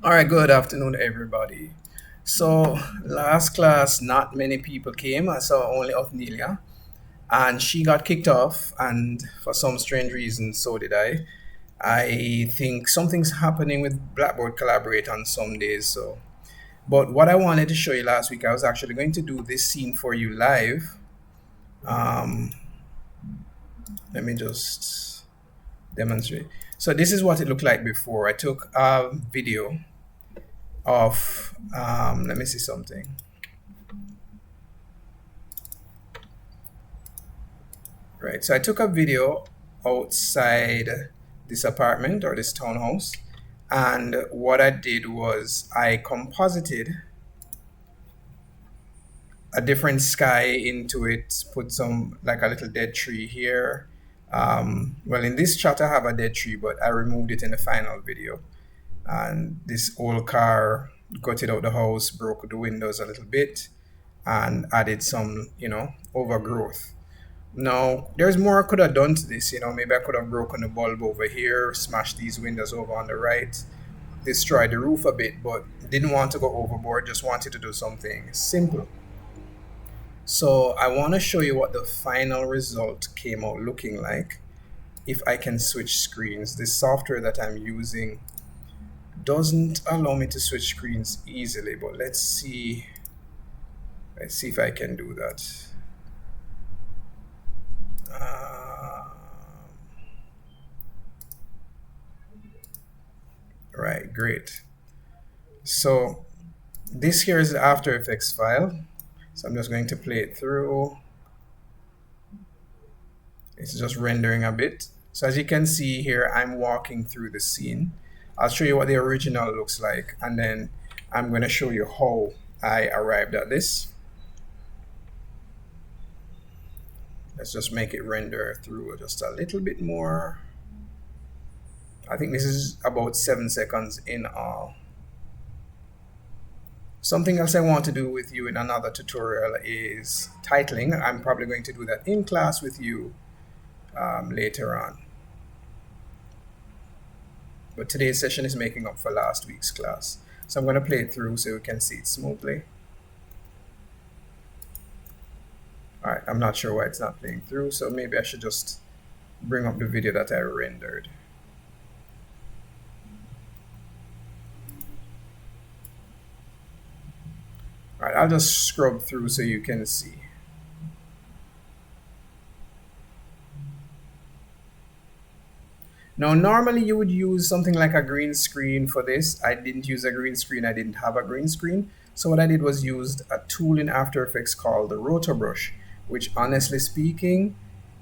All right, good afternoon, everybody. So, last class, not many people came. I saw only Othnilia, and she got kicked off, and for some strange reason, so did I. I think something's happening with Blackboard Collaborate on some days. But what I wanted to show you last week, I was actually going to do this scene for you live. Um, Let me just demonstrate. So, this is what it looked like before. I took a video of, let me see something. Right. So I took a video outside this apartment or this townhouse. And what I did was I composited a different sky into it, put some like a little dead tree here. Well, in this shot, I have a dead tree, but I removed it in the final video. And this old car gutted out the house, broke the windows a little bit, and added some, overgrowth. No, there's more I could have done to this. Maybe I could have broken the bulb over here, smashed these windows over on the right, destroyed the roof a bit, but didn't want to go overboard, just wanted to do something simple. So I want to show you what the final result came out looking like. If I can switch screens, this software that I'm using doesn't allow me to switch screens easily, but let's see if I can do that. Uh, right, great. So this here is the After Effects file. So I'm just going to play it through. It's just rendering a bit. So as you can see here, I'm walking through the scene. I'll show you what the original looks like, and then I'm going to show you how I arrived at this. Let's just make it render through just a little bit more. I think this is about 7 seconds in all. Something else I want to do with you in another tutorial is titling. I'm probably going to do that in class with you later on. But today's session is making up for last week's class. So I'm going to play it through so you can see it smoothly. All right, I'm not sure why it's not playing through, so maybe I should just bring up the video that I rendered. All right, I'll just scrub through so you can see. Now, normally you would use something like a green screen for this. I didn't use a green screen. I didn't have a green screen. So what I did was used a tool in After Effects called the rotor brush, which honestly speaking,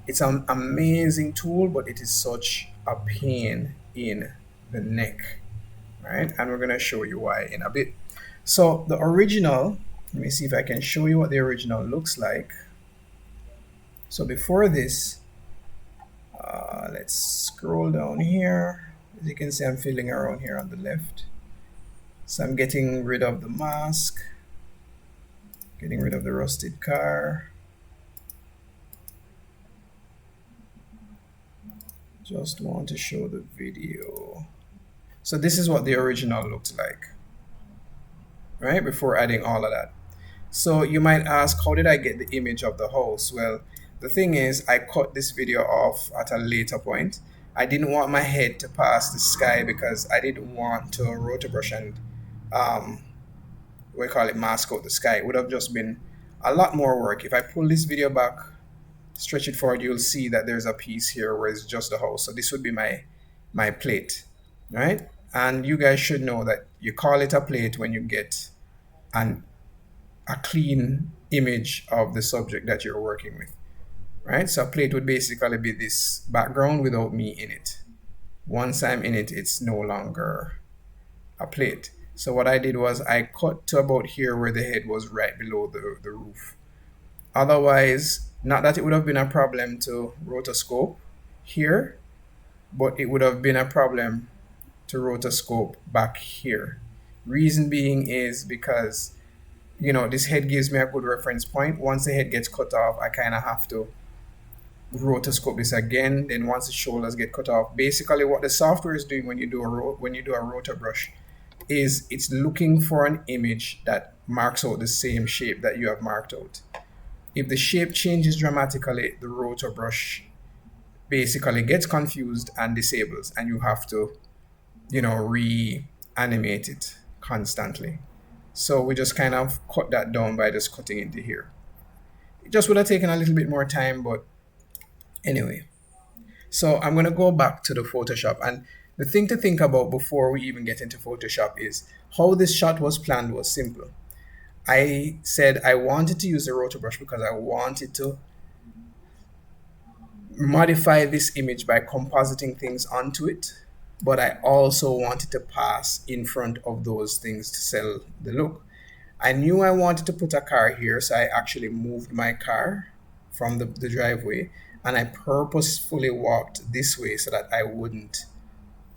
it's an amazing tool, but it is such a pain in the neck, right? And we're gonna show you why in a bit. So the original, let me see if I can show you what the original looks like. So before this, let's scroll down here. As you can see, I'm filling around here on the left. So I'm getting rid of the mask, getting rid of the rusted car. Just want to show the video. So this is what the original looks like, right? Before adding all of that. So you might ask, how did I get the image of the house? Well, the thing is, I cut this video off at a later point. I didn't want my head to pass the sky because I didn't want to rotor brush and we call it mask out the sky. It would have just been a lot more work. If I pull this video back, stretch it forward, you'll see that there's a piece here where it's just the house. So this would be my plate, right? And you guys should know that you call it a plate when you get a clean image of the subject that you're working with, right? So a plate would basically be this background without me in it. Once I'm in it, it's no longer a plate. So what I did was I cut to about here where the head was right below the roof. Otherwise, not that it would have been a problem to rotoscope here, but it would have been a problem to rotoscope back here. Reason being is because this head gives me a good reference point. Once the head gets cut off, I kind of have to rotoscope this again. Then once the shoulders get cut off, basically what the software is doing when you do a rotor brush, is it's looking for an image that marks out the same shape that you have marked out. If the shape changes dramatically, the rotor brush basically gets confused and disables, and you have to, reanimate it constantly. So we just kind of cut that down by just cutting into here. It just would have taken a little bit more time, but anyway. So I'm going to go back to the Photoshop. And the thing to think about before we even get into Photoshop is how this shot was planned was simple. I said I wanted to use the rotor brush because I wanted to modify this image by compositing things onto it, but I also wanted to pass in front of those things to sell the look. I knew I wanted to put a car here, so I actually moved my car from the driveway, and I purposefully walked this way so that I wouldn't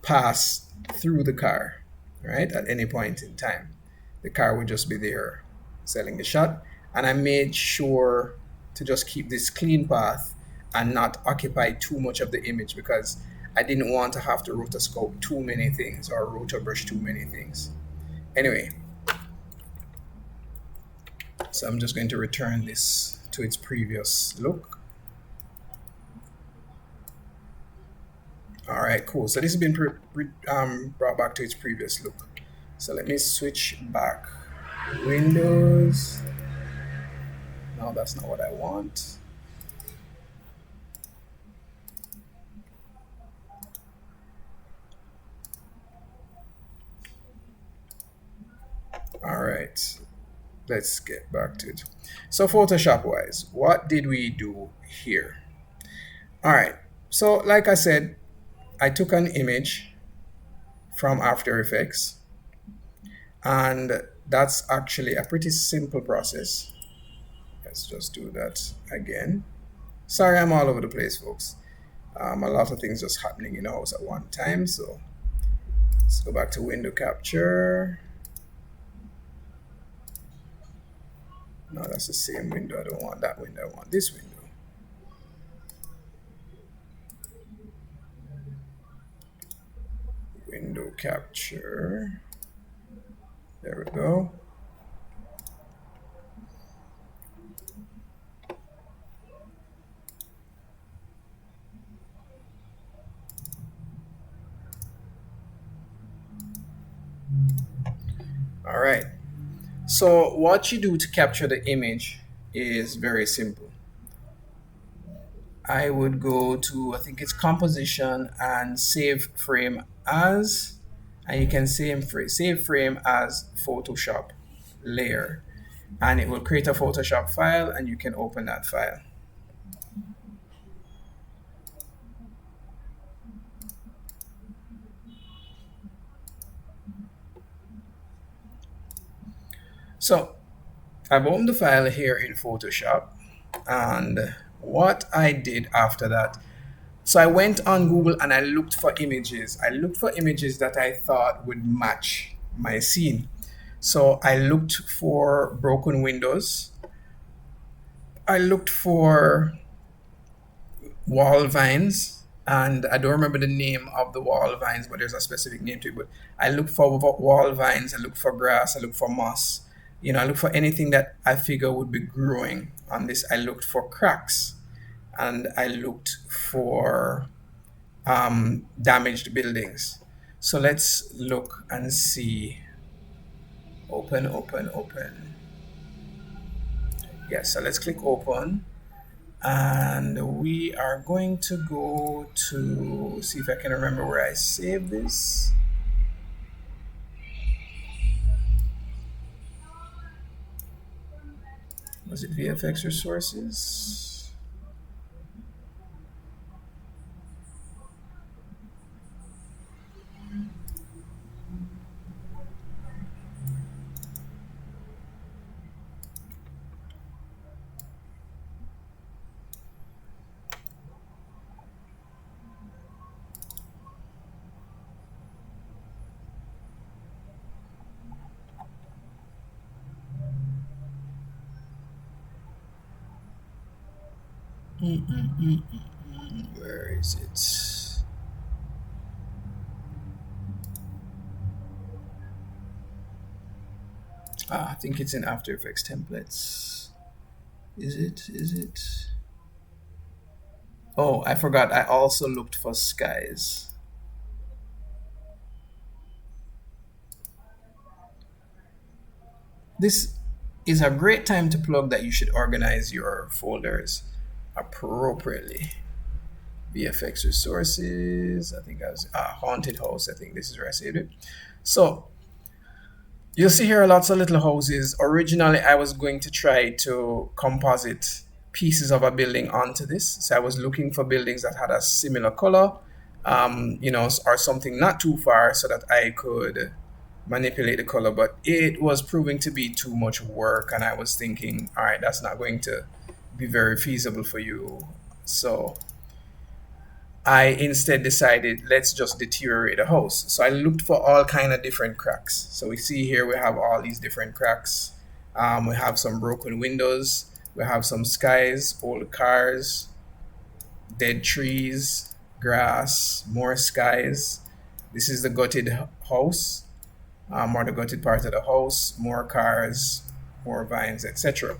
pass through the car, right? At any point in time. The car would just be there selling the shot. And I made sure to just keep this clean path and not occupy too much of the image because I didn't want to have to rotoscope too many things or rotor brush too many things. Anyway, so I'm just going to return this to its previous look. All right, cool. So this has been brought back to its previous look. So let me switch back. Windows. No, that's not what I want. All right, let's get back to it. So Photoshop wise, what did we do here? All right, so like I said, I took an image from After Effects, and that's actually a pretty simple process. Let's just do that again. Sorry, I'm all over the place, folks. A lot of things just happening in the house at one time. So let's go back to window capture. No, that's the same window. I don't want that window. I want this window. Window capture. There we go. All right. So what you do to capture the image is very simple. I would go to, I think it's composition and save frame as, and you can save frame as Photoshop layer, and it will create a Photoshop file and you can open that file. So I've opened the file here in Photoshop, and what I did after that, so I went on Google and I looked for images. I looked for images that I thought would match my scene. So I looked for broken windows. I looked for wall vines, and I don't remember the name of the wall vines, but there's a specific name to it. But I looked for wall vines, I looked for grass, I looked for moss. I looked for anything that I figure would be growing on this. I looked for cracks, and I looked for damaged buildings. So let's look and see. Open, open, open. Yes, so let's click open. And we are going to go to see if I can remember where I saved this. Was it VFX resources? Where is it? I think it's in After Effects templates. Is it? Is it? Oh, I forgot. I also looked for skies. This is a great time to plug that you should organize your folders appropriately. VFX resources. I think I was haunted house. I think this is where I saved it. So you'll see here lots of little houses. Originally, I was going to try to composite pieces of a building onto this. So I was looking for buildings that had a similar color, or something not too far so that I could manipulate the color. But it was proving to be too much work. And I was thinking, all right, that's not going to be very feasible for you. So I instead decided let's just deteriorate the house. So I looked for all kind of different cracks. So we see here we have all these different cracks. We have some broken windows. We have some skies, old cars, dead trees, grass, more skies. This is the gutted house, or the gutted part of the house, more cars, more vines, etc.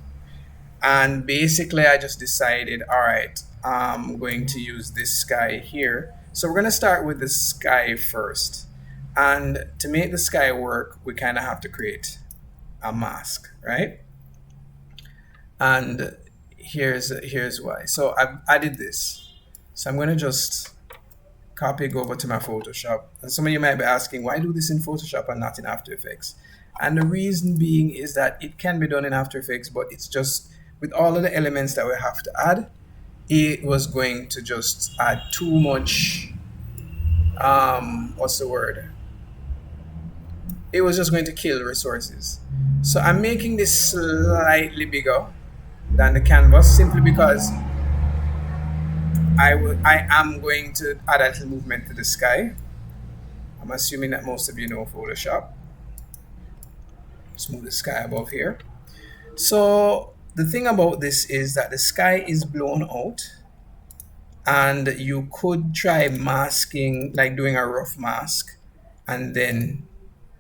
And basically, I just decided, all right, I'm going to use this sky here. So we're going to start with the sky first. And to make the sky work, we kind of have to create a mask, right? And here's why. So I've added this. So I'm going to just copy, go over to my Photoshop. And some of you might be asking, why do this in Photoshop and not in After Effects? And the reason being is that it can be done in After Effects, but it's just with all of the elements that we have to add, it was going to just add too much. What's the word? It was just going to kill resources. So I'm making this slightly bigger than the canvas simply because I am going to add a little movement to the sky. I'm assuming that most of you know Photoshop. Let's move the sky above here. So the thing about this is that the sky is blown out, and you could try masking, like doing a rough mask and then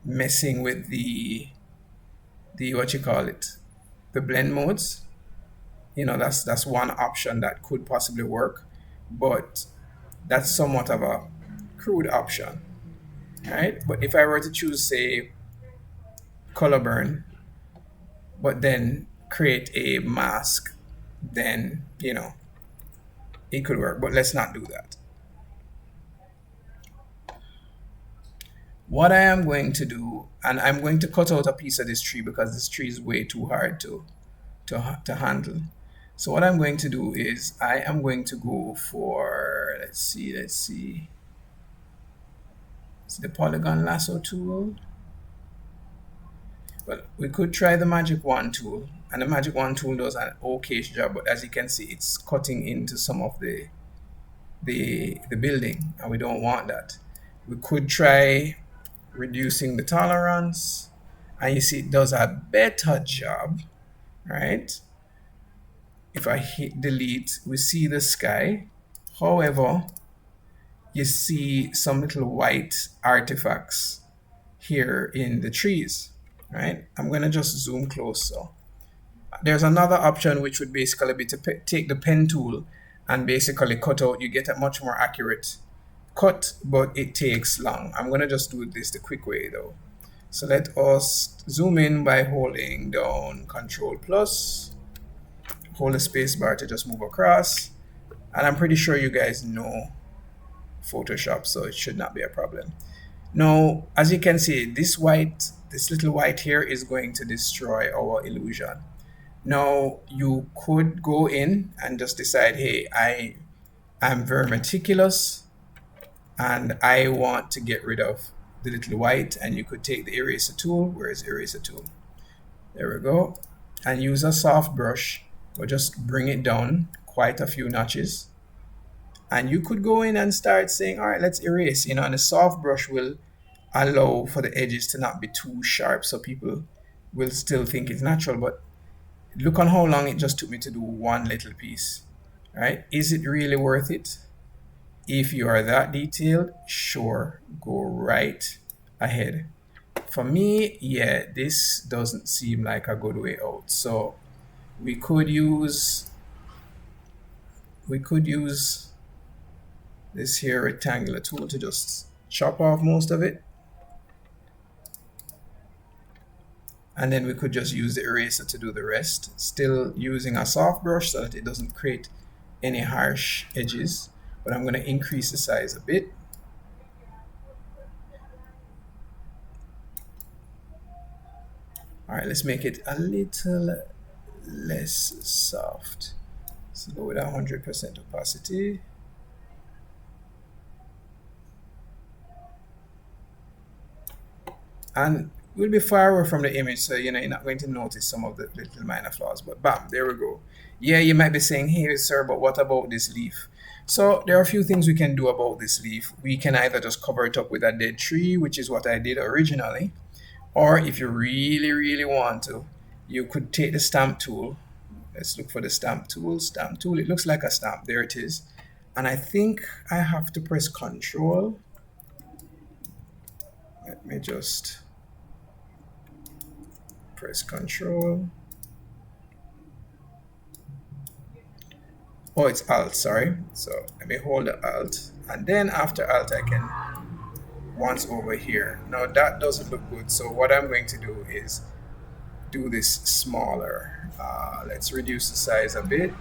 messing with the what you call it, the blend modes. That's one option that could possibly work, but that's somewhat of a crude option, right? But if I were to choose, say, color burn, but then create a mask, then it could work. But let's not do that. What I am going to do, and I'm going to cut out a piece of this tree because this tree is way too hard to handle. So what I'm going to do is I am going to go for, let's see, it's the polygon lasso tool. Well, we could try the magic wand tool, and the magic wand tool does an okay job, but as you can see, it's cutting into some of the building, and we don't want that. We could try reducing the tolerance, and you see it does a better job, right? If I hit delete, we see the sky. However, you see some little white artifacts here in the trees, right? I'm going to just zoom closer. There's another option which would basically be to take the pen tool and basically cut out. You get a much more accurate cut, but it takes long. I'm going to just do this the quick way though. So let us zoom in by holding down Control plus, hold the space bar to just move across. And I'm pretty sure you guys know Photoshop, so it should not be a problem. Now, as you can see, this little white here is going to destroy our illusion. Now, you could go in and just decide, hey, I'm very meticulous and I want to get rid of the little white, and you could take the eraser tool. Where is eraser tool? There we go. And use a soft brush, or just bring it down quite a few notches. And you could go in and start saying, all right, let's erase, and the soft brush will allow for the edges to not be too sharp, so people will still think it's natural. But look on how long it just took me to do one little piece, right? Is it really worth it? If you are that detailed, sure, go right ahead. For me, yeah, this doesn't seem like a good way out. So we could use we could use this here rectangular tool to just chop off most of it. And then we could just use the eraser to do the rest, still using a soft brush so that it doesn't create any harsh edges. But I'm going to increase the size a bit. All right, let's make it a little less soft. So go with 100% opacity. And we'll be far away from the image, so you're not going to notice some of the little minor flaws. But bam, there we go. Yeah, you might be saying, hey sir, but what about this leaf? So there are a few things we can do about this leaf. We can either just cover it up with a dead tree, which is what I did originally, or if you really, really want to, you could take the stamp tool. Let's look for the stamp tool. Stamp tool, it looks like a stamp. There it is. And I think I have to press Control. Let me just press Control. Oh, it's Alt, sorry. So let me hold the Alt. And then after Alt, I can once over here. Now that doesn't look good. So what I'm going to do is do this smaller. Let's reduce the size a bit.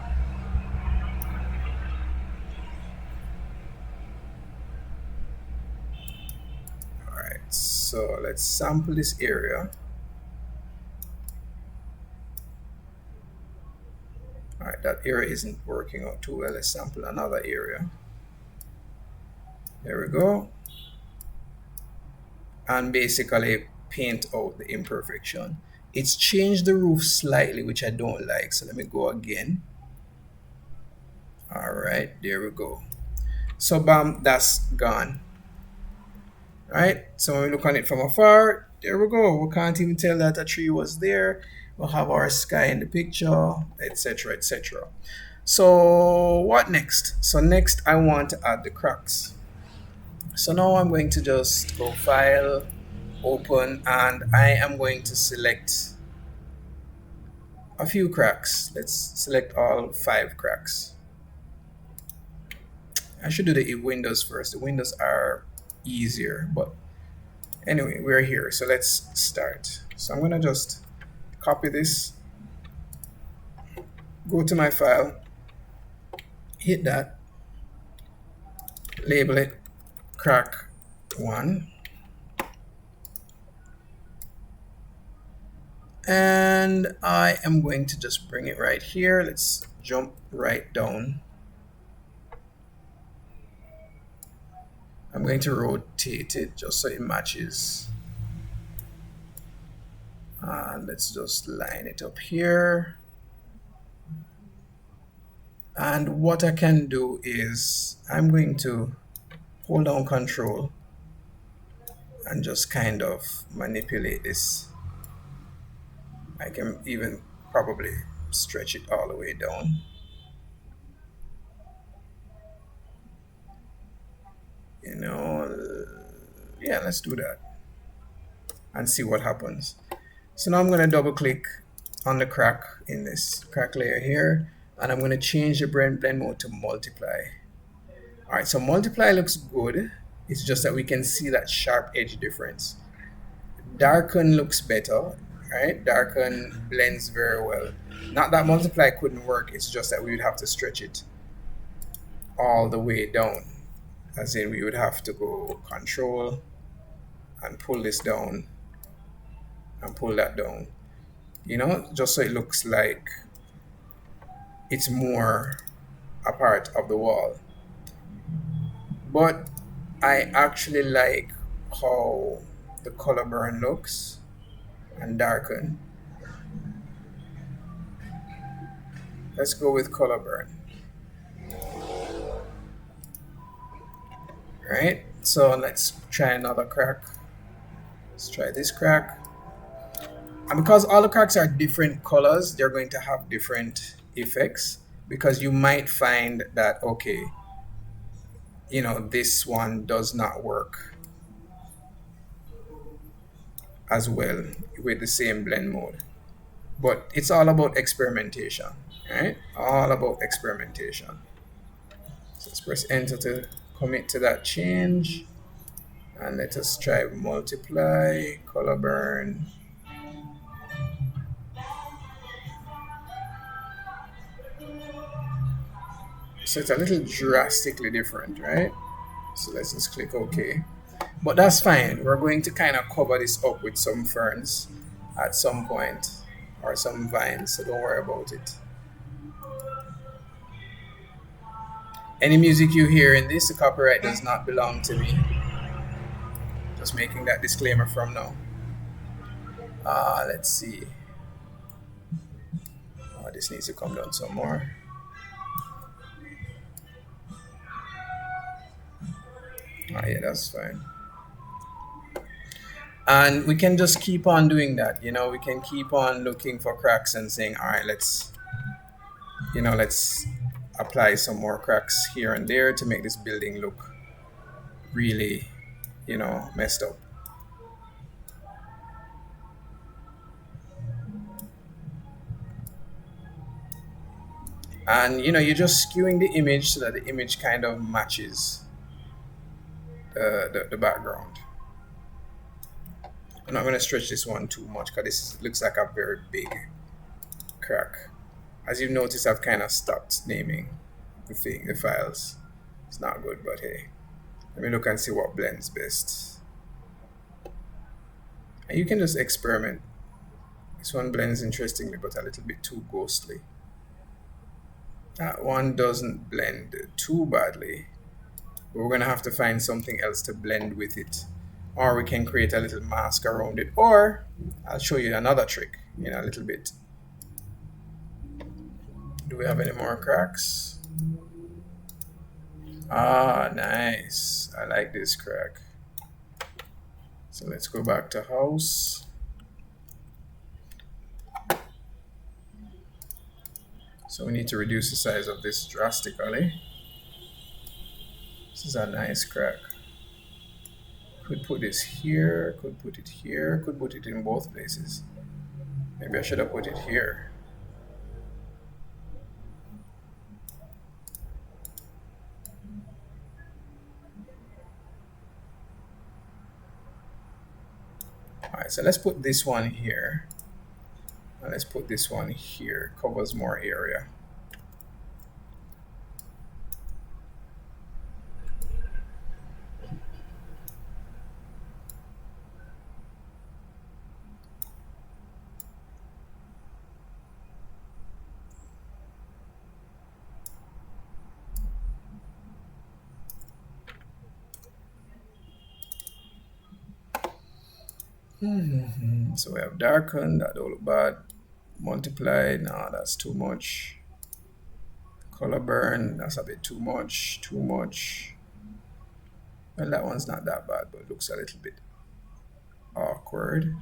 All right, so let's sample this area. All right, that area isn't working out too well. Let's sample another area. There we go. And basically paint out the imperfection. It's changed the roof slightly, which I don't like. So let me go again. All right, there we go. So bam, that's gone. All right, so when we look on it from afar, there we go. We can't even tell that a tree was there. We'll have our sky in the picture, etc., etc. So what next? So next I want to add the cracks. So now I'm going to just go File, Open, and I am going to select a few cracks. Let's select all 5 cracks. I should do the windows first. The windows are easier, but anyway, we're here. So let's start. So I'm gonna just copy this, go to my file, hit that, label it crack 1, and I am going to just bring it right here. Let's jump right down. I'm going to rotate it just so it matches. And let's just line it up here. And what I can do is I'm going to hold down Control and just kind of manipulate this. I can even probably stretch it all the way down. Yeah, let's do that and see what happens. So now I'm going to double click on the crack in this crack layer here, and I'm going to change the blend mode to multiply. All right, so multiply looks good. It's just that we can see that sharp edge difference. Darken looks better, right? Darken blends very well. Not that multiply couldn't work, it's just that we would have to stretch it all the way down. As in we would have to go Control and pull this down and pull that down, just so it looks like it's more a part of the wall. But I actually like how the color burn looks and darken. Let's go with color burn. Right, so let's try another crack. Let's try this crack. And because all the cracks are different colors, they're going to have different effects, because you might find that, okay, this one does not work. as well with the same blend mode. But it's all about experimentation, right? All about experimentation. So let's press enter to commit to that change. And let us try multiply, color burn. So it's a little drastically different, right? So let's just click OK. But that's fine. We're going to kind of cover this up with some ferns at some point, or some vines, so don't worry about it. Any music you hear in this, the copyright does not belong to me. Just making that disclaimer from now. Let's see. This needs to come down some more. Yeah, that's fine. And we can just keep on doing that. We can keep on looking for cracks and saying, all right, let's apply some more cracks here and there to make this building look really, messed up. And you're just skewing the image so that the image kind of matches the background. I'm not going to stretch this one too much because this looks like a very big crack. As you've noticed, I've kind of stopped naming the files. It's not good, but hey, let me look and see what blends best. And you can just experiment. This one blends interestingly, but a little bit too ghostly. That one doesn't blend too badly. But we're going to have to find something else to blend with it. Or we can create a little mask around it. Or I'll show you another trick in a little bit. Do we have any more cracks? Nice. I like this crack. So let's go back to house. So we need to reduce the size of this drastically. This is a nice crack. Could put this here, could put it here, could put it in both places. Maybe I should have put it here. Alright, so let's put this one here. And let's put this one here. Covers more area. So we have darkened, that don't look bad. Multiplied, no, that's too much. Color burn, that's a bit too much, too much. Well, that one's not that bad, but it looks a little bit awkward.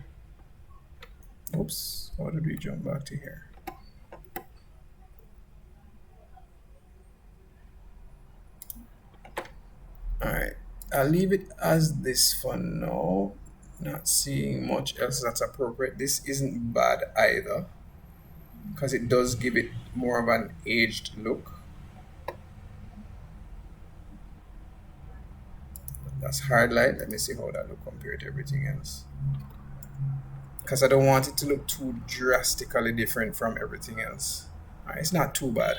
Oops, how did we jump back to here? All right, I'll leave it as this for now. Not seeing much else that's appropriate. This isn't bad either, because it does give it more of an aged look. That's hard light. Let me see how that look compared to everything else, because I don't want it to look too drastically different from everything else. All right, it's not too bad.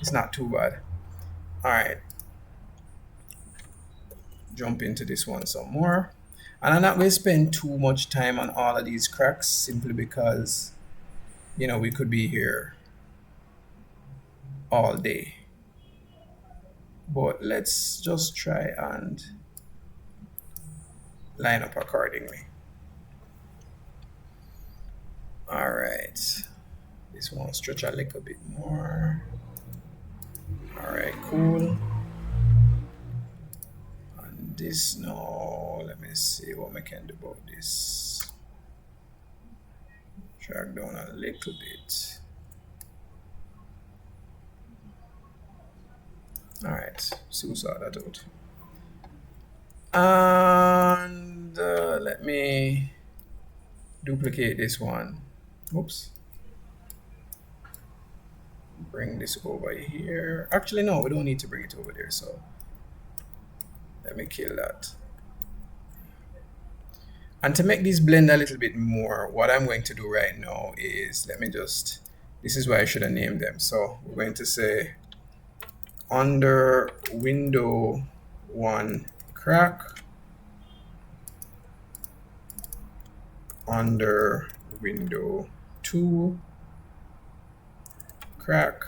It's not too bad. All right, jump into this one some more. And I'm not going to spend too much time on all of these cracks, simply because, we could be here all day. But let's just try and line up accordingly. All right. This one stretch a little bit more. All right, cool. This, no, let me see what we can do about this. Drag down a little bit. All right, so we'll sort that out. And let me duplicate this one. Oops. Bring this over here. Actually, no, we don't need to bring it over there. So let me kill that. And to make this blend a little bit more, what I'm going to do right now is, let me just, this is why I should have named them. So we're going to say under window 1 crack, under window 2 crack,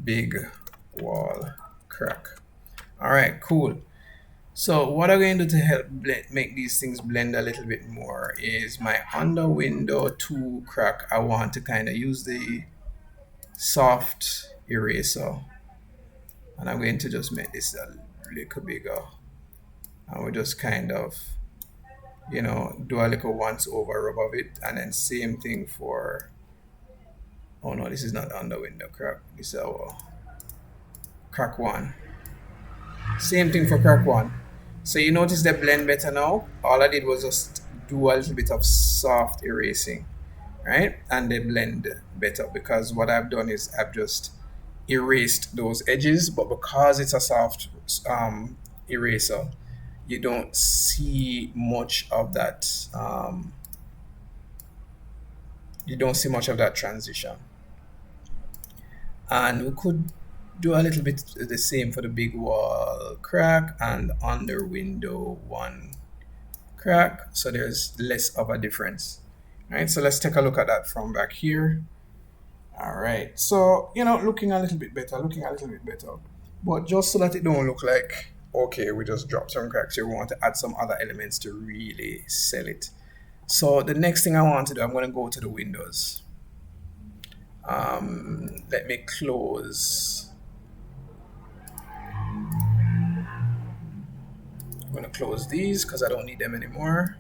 big wall crack. All right, cool. So what I'm going to do to help make these things blend a little bit more is my under window 2 crack. I want to kind of use the soft eraser, and I'm going to just make this a little bigger, and we just kind of, you know, do a little once over rub of it, and then same thing for, oh no, this is not under window crack, this is our crack 1. Same thing for crack 1. So you notice the blend better now. All I did was just do a little bit of soft erasing, right? And they blend better because what I've done is I've just erased those edges, but because it's a soft eraser, you don't see much of that. You don't see much of that transition. And we could do a little bit the same for the big wall crack and under window 1 crack, so there's less of a difference. All right, so let's take a look at that from back here. All right, so you know, looking a little bit better, but just so that it don't look like, okay, we just dropped some cracks here, we want to add some other elements to really sell it. So the next thing I want to do, I'm going to go to the windows. Let me close. I'm going to close these because I don't need them anymore.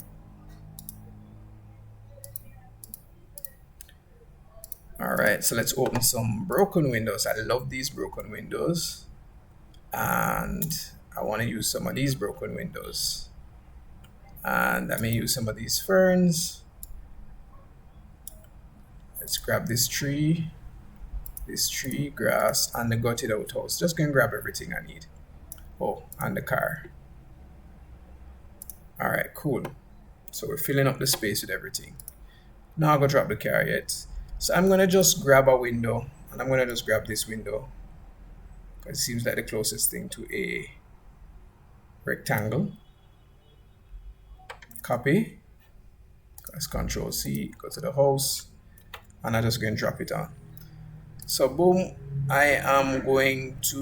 All right, so let's open some broken windows. I love these broken windows, and I want to use some of these broken windows, and I may use some of these ferns. Let's grab this tree, grass, and the gutted out house. Just gonna grab everything I need. Oh, and the car. All right, cool. So we're filling up the space with everything. Now I'm gonna drop the car yet. So I'm gonna just grab a window, and I'm gonna just grab this window because it seems like the closest thing to a rectangle. Copy. Press Control C, go to the house, and I'm just going to drop it on. So boom, I am going to,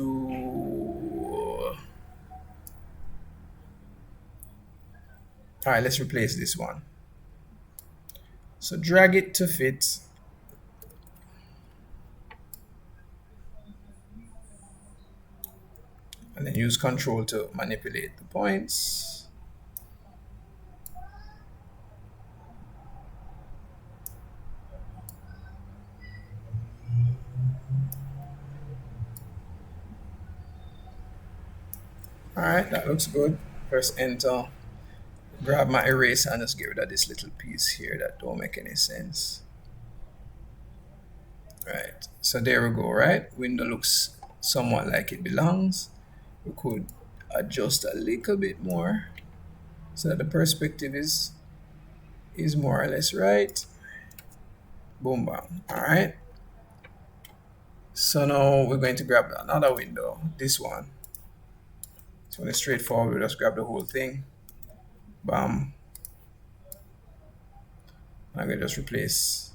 all right, let's replace this one. So drag it to fit. And then use Control to manipulate the points. All right, that looks good. Press Enter. Grab my eraser and just get rid of this little piece here that don't make any sense. Right, so there we go, right? Window looks somewhat like it belongs. We could adjust a little bit more so that the perspective is more or less right. Boom, bam. All right. So now we're going to grab another window, this one. So it's straightforward, we just grab the whole thing. Bam. I'm gonna just replace.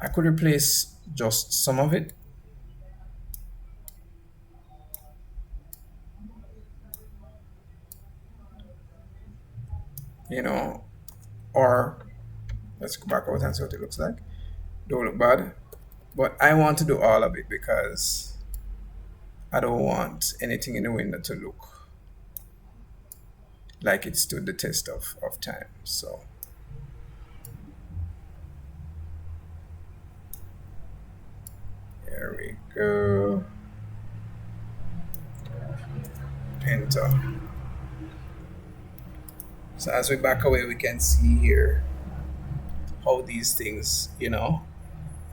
I could replace just some of it. You know, or let's go back out and see what it looks like. Don't look bad, but I want to do all of it because I don't want anything in the window to look like it stood the test of time. So there we go. enter. So as we back away, we can see here how these things,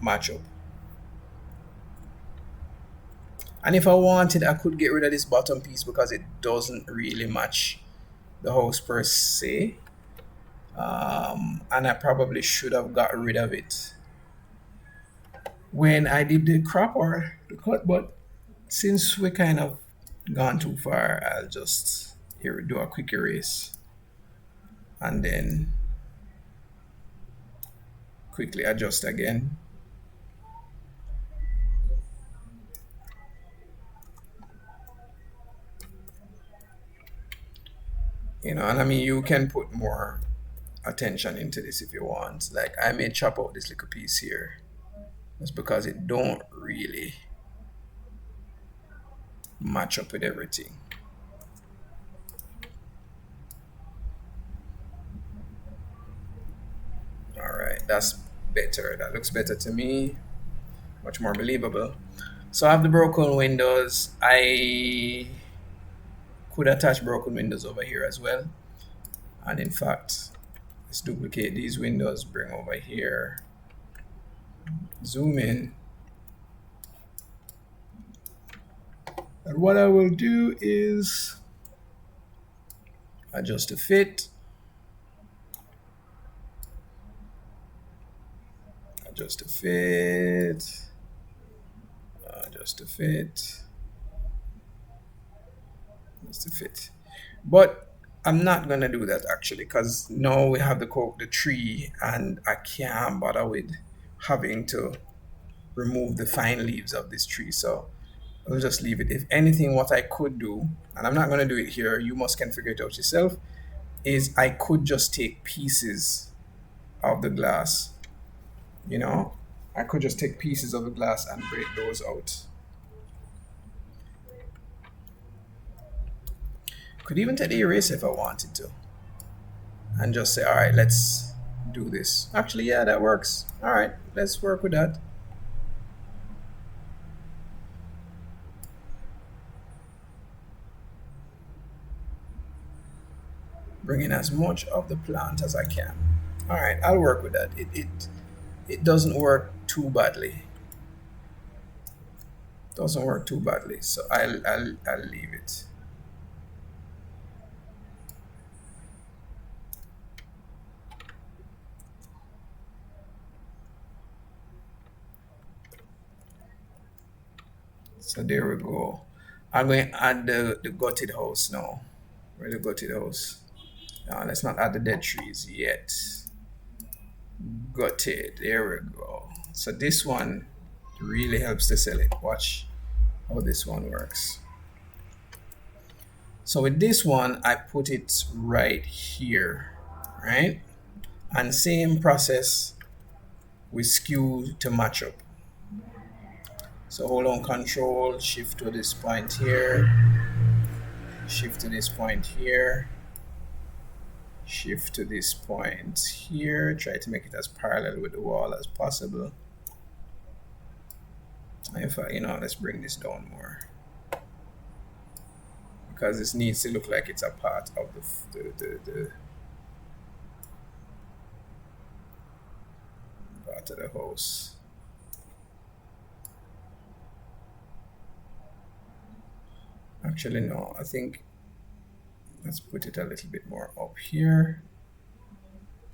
match up. And if I wanted, I could get rid of this bottom piece because it doesn't really match the house per se. And I probably should have got rid of it when I did the crop or the cut, but since we kind of gone too far, I'll just here do a quick erase and then quickly adjust again. And I mean, you can put more attention into this if you want. Like I may chop out this little piece here. That's because it don't really match up with everything. All right, that's better. That looks better to me. Much more believable. So I have the broken windows. I could attach broken windows over here as well. And in fact, let's duplicate these windows, bring over here, zoom in. And what I will do is adjust the fit, adjust the fit, adjust the fit, adjust the fit. But I'm not gonna do that actually, because now we have the tree, and I can't bother with having to remove the fine leaves of this tree. So I'll just leave it. If anything, what I could do, and I'm not gonna do it here, you must can figure it out yourself, is I could just take pieces of the glass. I could just take pieces of the glass and break those out. Could even take the eraser if I wanted to. And just say, all right, let's do this. Actually, yeah, that works. All right, let's work with that. Bring in as much of the plant as I can. All right, I'll work with that. It doesn't work too badly. Doesn't work too badly, so I'll leave it. So there we go. I'm going to add the gutted house now. Where the gutted house? Now let's not add the dead trees yet. Gutted. There we go. So this one really helps to sell it. Watch how this one works. So with this one, I put it right here, right? And same process with skew to match up. So hold on, control, shift to this point here, shift to this point here, shift to this point here, try to make it as parallel with the wall as possible. If I, let's bring this down more, because this needs to look like it's a part of the part of the house. Actually, no, I think let's put it a little bit more up here,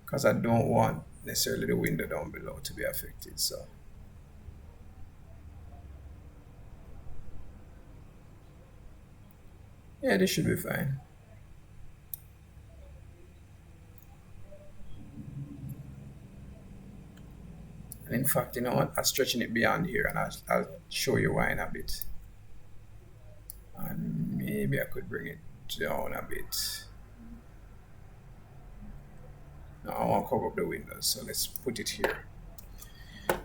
because I don't want necessarily the window down below to be affected. So yeah, this should be fine. And in fact, you know what? I'm stretching it beyond here, and I'll show you why in a bit. And maybe I could bring it down a bit. Now I want to cover up the windows, so let's put it here.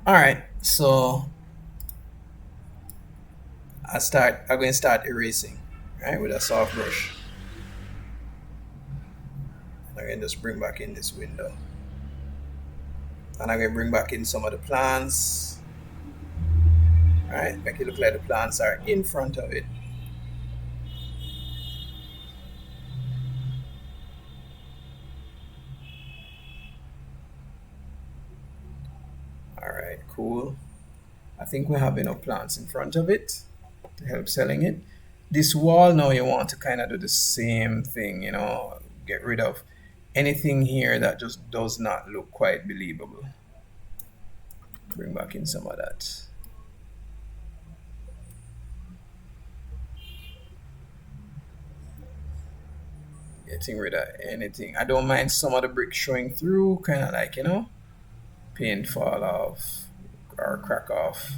All right, so I'm going to start erasing, right, with a soft brush. I'm going to just bring back in this window. And I'm going to bring back in some of the plants. All right, make it look like the plants are in front of it. cool. I think we have enough plants in front of it to help selling it. This wall now you want to kind of do the same thing, get rid of anything here that just does not look quite believable. Bring back in some of that. Getting rid of anything. I don't mind some of the bricks showing through, kind of like, paint fall off or crack off.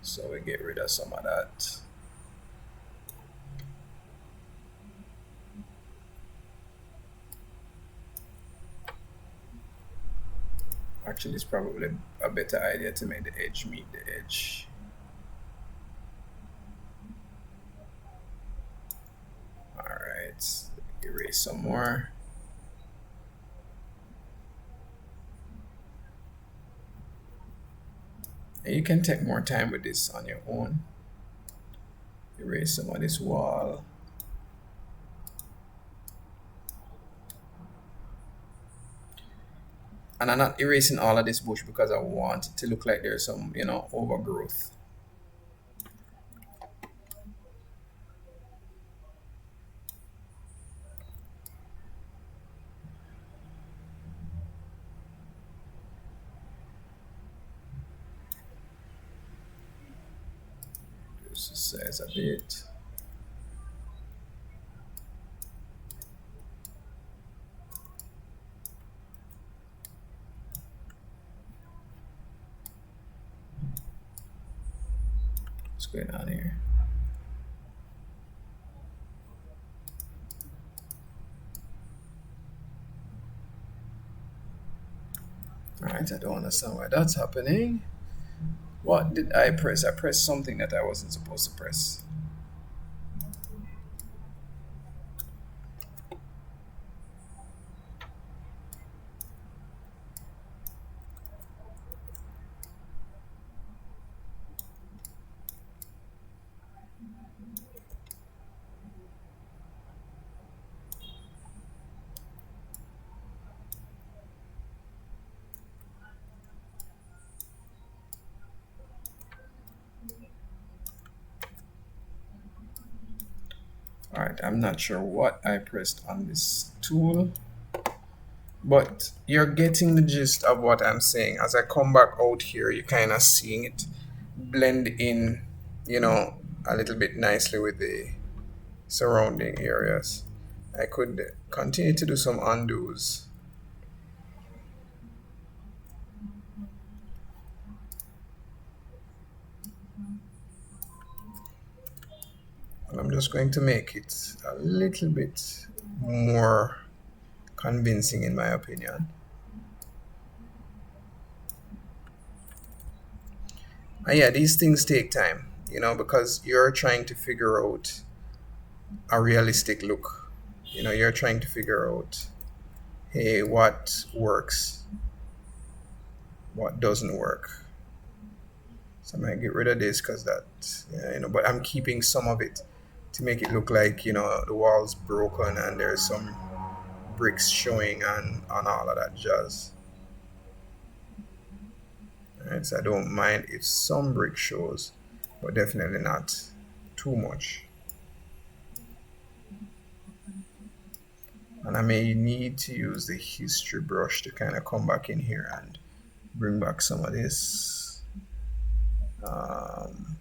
So we get rid of some of that. Actually, it's probably a better idea to make the edge meet the edge. All right, erase some more. And you can take more time with this on your own. Erase some of this wall. And I'm not erasing all of this bush because I want it to look like there's some, overgrowth. Reduce the size a bit. What's going on here? All right, I don't understand why that's happening. What did I press? I pressed something that I wasn't supposed to press. All right, I'm not sure what I pressed on this tool, but you're getting the gist of what I'm saying. As I come back out here, you're kind of seeing it blend in, a little bit nicely with the surrounding areas. I could continue to do some undos. And I'm just going to make it a little bit more convincing in my opinion. And yeah, these things take time, because you're trying to figure out a realistic look. You're trying to figure out, hey, what works, what doesn't work. So I might get rid of this because that, yeah, but I'm keeping some of it to make it look like, the wall's broken and there's some bricks showing and all of that jazz. Right, so I don't mind if some brick shows, but definitely not too much. And I may need to use the history brush to kind of come back in here and bring back some of this. Um,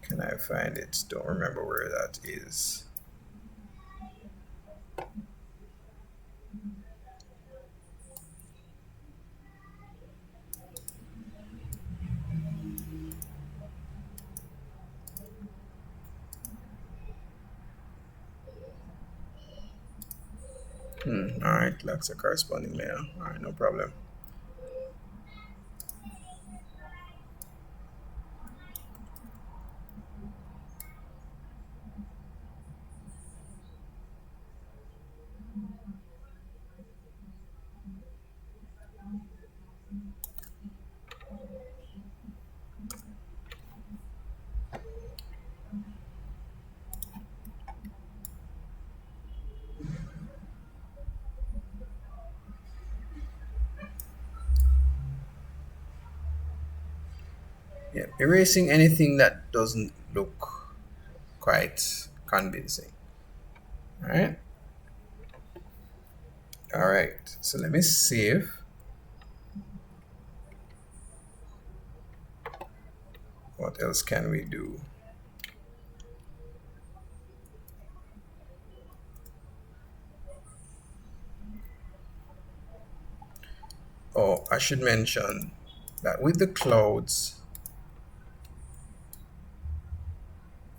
can I find it? Don't remember where that is. All right, locks a corresponding layer. All right, no problem. Yeah, erasing anything that doesn't look quite convincing. All right. All right. So let me save. What else can we do? Oh, I should mention that with the clouds,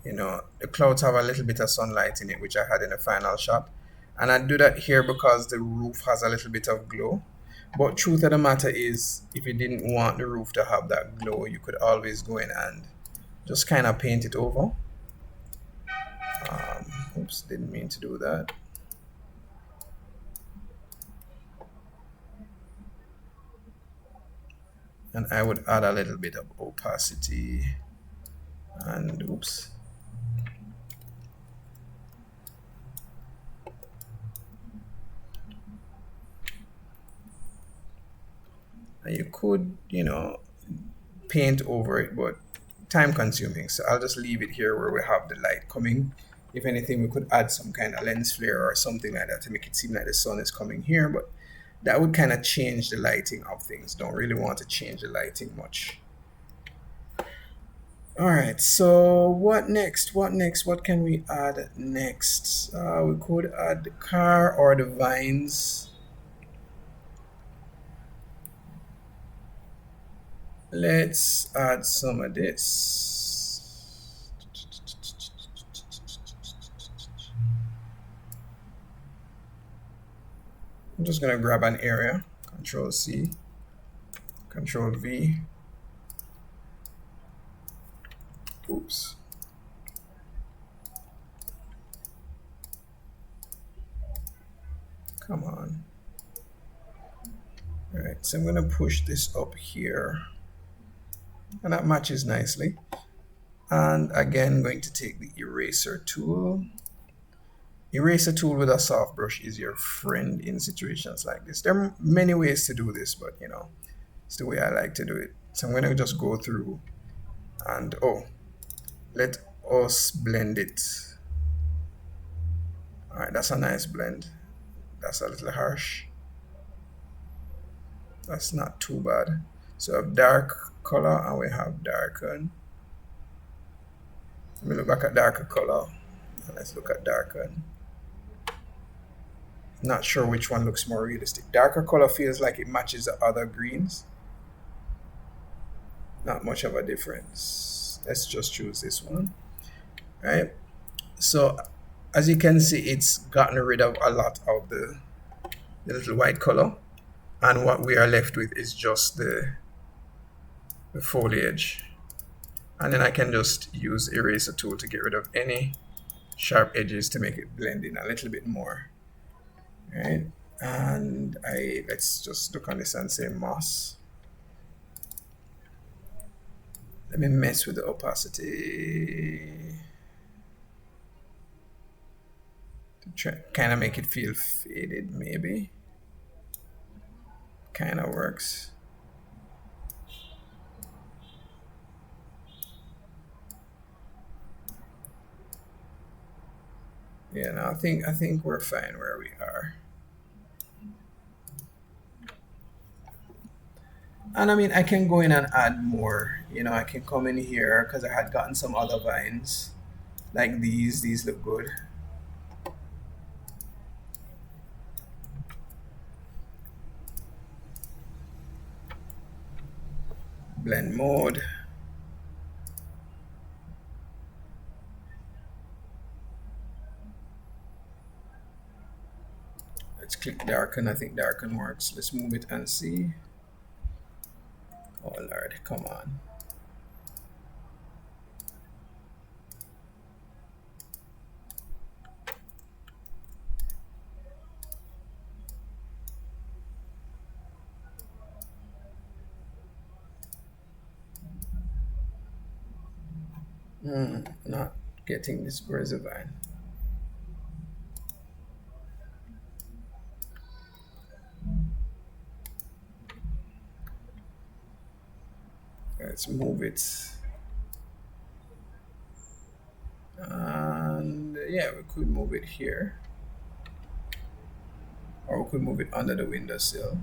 the clouds have a little bit of sunlight in it, which I had in the final shot. And I do that here because the roof has a little bit of glow. But truth of the matter is, if you didn't want the roof to have that glow, you could always go in and just kind of paint it over. Oops, didn't mean to do that. And I would add a little bit of opacity. And oops. And you could, paint over it, but time consuming. So I'll just leave it here where we have the light coming. If anything, we could add some kind of lens flare or something like that to make it seem like the sun is coming here, but that would kind of change the lighting of things. Don't really want to change the lighting much. All right, so what next? What next? What can we add next? We could add the car or the vines. Let's add some of this. I'm just gonna grab an area, Control C, Control V. Oops. Come on. All right, so I'm gonna push this up here, and that matches nicely. And again, going to take the eraser tool. Eraser tool with a soft brush is your friend in situations like this. There are many ways to do this, but it's the way I like to do it. So I'm gonna just go through and let us blend it. All right, that's a nice blend. That's a little harsh. That's not too bad. So we have dark color and we have darken. Let me look back at darker color. And let's look at darken. Not sure which one looks more realistic. Darker color feels like it matches the other greens. Not much of a difference. Let's just choose this one. Right. So as you can see, it's gotten rid of a lot of the little white color. And what we are left with is just the foliage. And then I can just use eraser tool to get rid of any sharp edges to make it blend in a little bit more. Right? And let's just look on this and say moss. Let me mess with the opacity to try kind of make it feel faded, maybe. Kind of works. Yeah, no, I think we're fine where we are. And I mean, I can go in and add more. I can come in here because I had gotten some other vines like these. These look good. Blend mode. Let's click darken. I think darken works. Let's move it and see. Oh Lord, come on. Not getting this. Where's the vine? Let's move it. And yeah, we could move it here, or we could move it under the windowsill.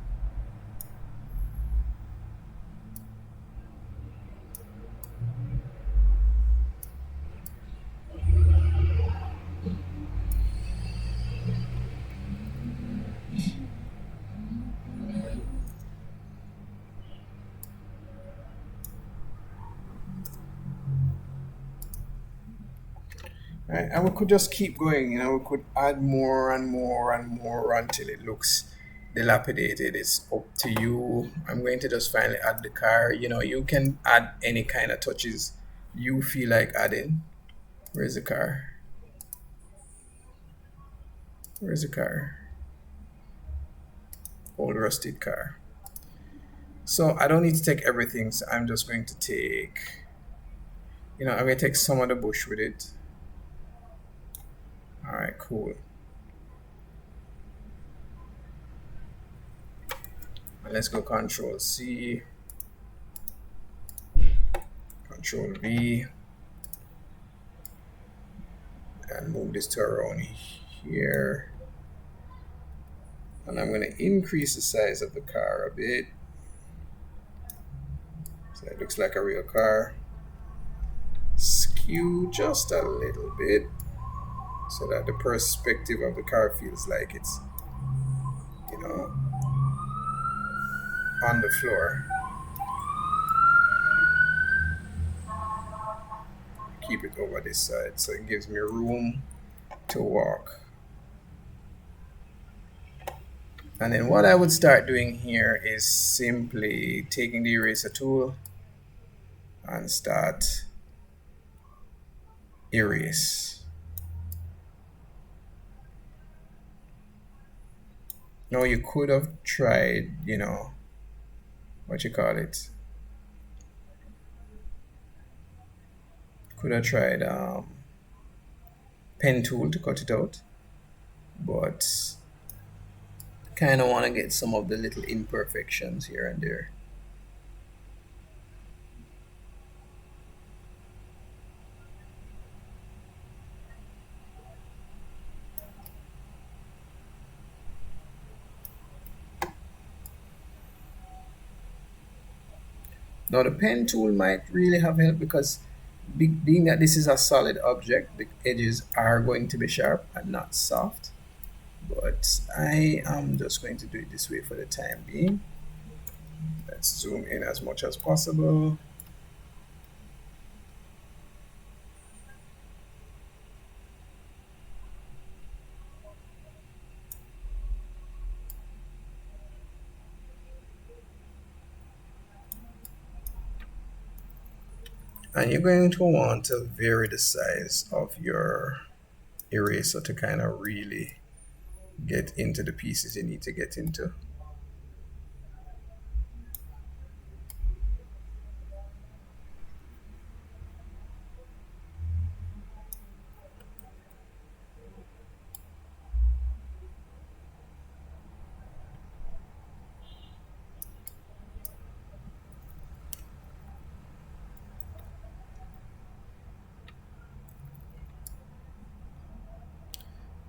Right, and we could just keep going, you know, we could add more and more and more until it looks dilapidated. It's up to you. I'm going to just finally add the car. You know, you can add any kind of touches you feel like adding. Where's the car? Where's the car? Old rusted car. So I don't need to take everything, so I'm just going to take, you know, I'm going to take some of the bush with it. All right, cool. And let's go Control C, Control V, and move this to around here. And I'm going to increase the size of the car a bit, so it looks like a real car. Skew just a little bit so that the perspective of the car feels like it's, you know, on the floor. Keep it over this side so it gives me room to walk. And then what I would start doing here is simply taking the eraser tool and start erase. Now you could have tried, you know, what you call it, could have tried pen tool to cut it out, but kind of want to get some of the little imperfections here and there. Now the pen tool might really have helped because being that this is a solid object, the edges are going to be sharp and not soft. But I am just going to do it this way for the time being. Let's zoom in as much as possible. And you're going to want to vary the size of your eraser to kind of really get into the pieces you need to get into.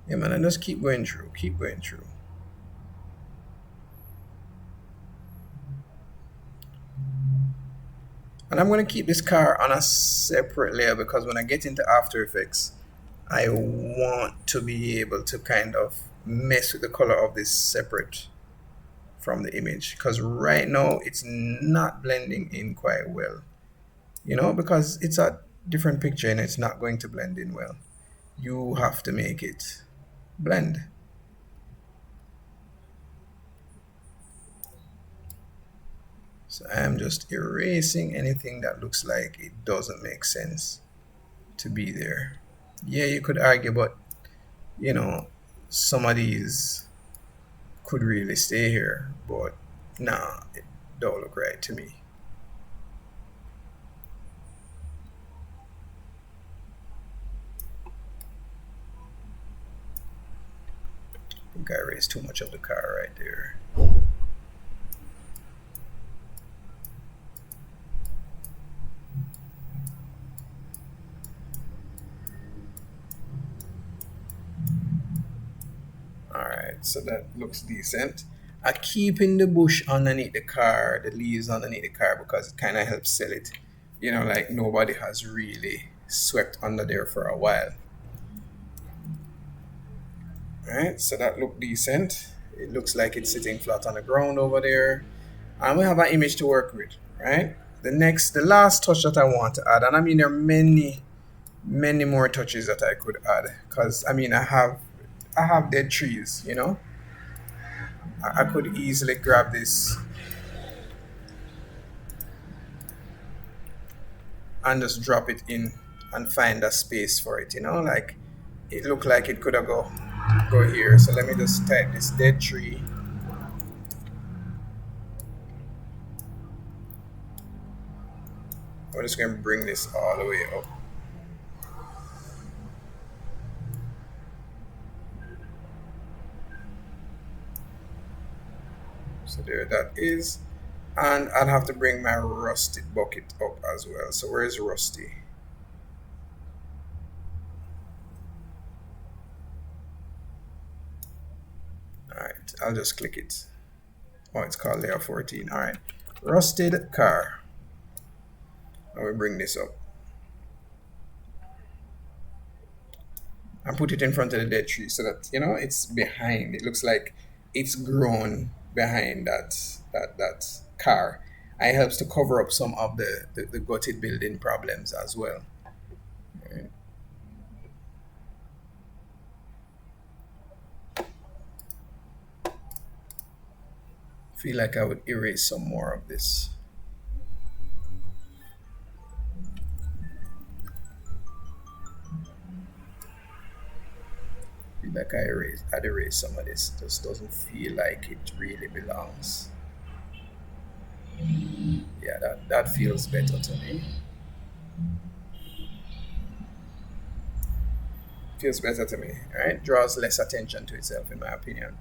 Yeah, man, and just keep going through, keep going through. And I'm going to keep this car on a separate layer because when I get into After Effects, I want to be able to kind of mess with the color of this separate from the image, because right now it's not blending in quite well, you know, because it's a different picture and it's not going to blend in well. You have to make it blend. So I'm just erasing anything that looks like it doesn't make sense to be there. Yeah, you could argue, but you know, some of these could really stay here, but nah, it don't look right to me. I think I erased too much of the car right there. so that looks decent. I keeping the bush underneath the car, the leaves underneath the car, because it kind of helps sell it. You know, like nobody has really swept under there for a while. Right, so that looked decent. It looks like it's sitting flat on the ground over there. And we have an image to work with, right? The last touch that I want to add, and I mean there are many more touches that I could add, because I mean I have dead trees, you know. I could easily grab this and just drop it in and find a space for it, you know, like it looked like it could have go here. So let me just type this dead tree. I'm just going to bring this all the way up. So there that is. And I'll have to bring my rusted bucket up as well. So where's Rusty? All right, I'll just click it. Oh, it's called layer 14. All right, rusted car. I will bring this up and put it in front of the dead tree so that, you know, it's behind. It looks like it's grown behind that car. It helps to cover up some of the gutted building problems as well. Right. Feel like I would erase some more of this. Feel like I'd erase some of this. It just doesn't feel like it really belongs. Yeah, that feels better to me. Feels better to me, right? Draws less attention to itself, in my opinion.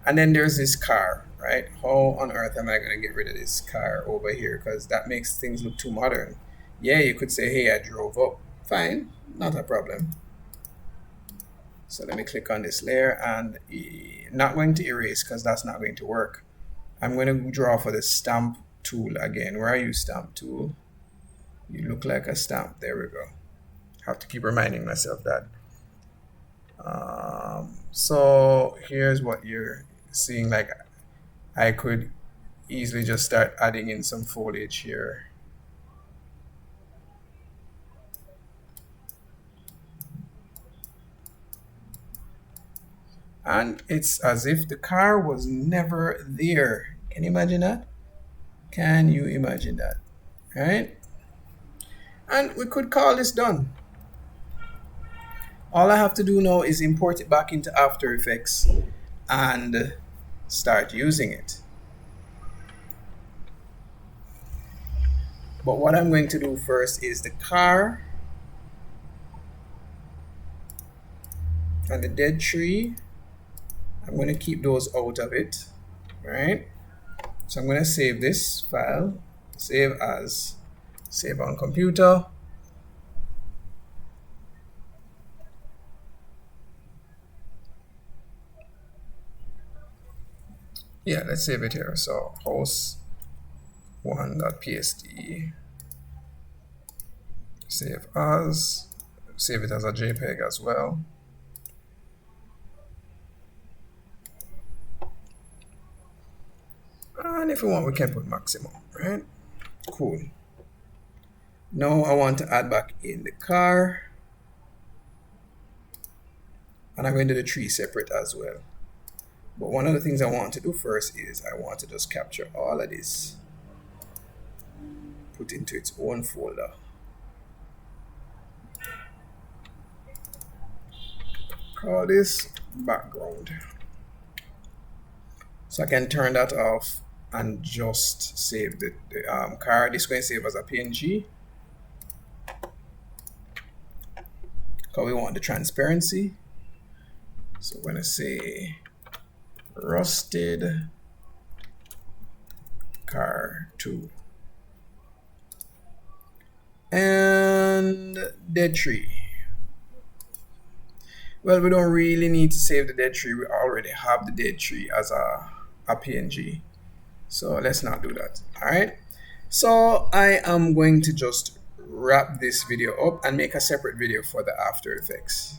And then there's this car, right? How on earth am I going to get rid of this car over here? Because that makes things look too modern. Yeah, you could say, hey, I drove up. Fine, not a problem. So let me click on this layer and not going to erase because that's not going to work. I'm going to draw for the stamp tool again. Where are you, stamp tool? You look like a stamp. There we go. Have to keep reminding myself that. So here's what you're seeing. Like I could easily just start adding in some foliage here. And it's as if the car was never there. Can you imagine that? Can you imagine that? Right? And we could call this done. All I have to do now is import it back into After Effects and start using it. But what I'm going to do first is the car and the dead tree. I'm going to keep those out of it, right? So I'm going to save this file, save as, save on computer. Yeah, let's save it here. So host1.psd, save as, save it as a JPEG as well. And if we want, we can put maximum, right? Cool. Now I want to add back in the car. And I'm going to do the tree separate as well. But one of the things I want to do first is I want to just capture all of this, put into its own folder. Call this background. So I can turn that off and just save the car. This is going to save as a PNG. Because we want the transparency. So we're going to say rusted car 2 and dead tree. Well, we don't really need to save the dead tree. We already have the dead tree as a PNG. So let's not do that. All right. So I am going to just wrap this video up and make a separate video for the After Effects.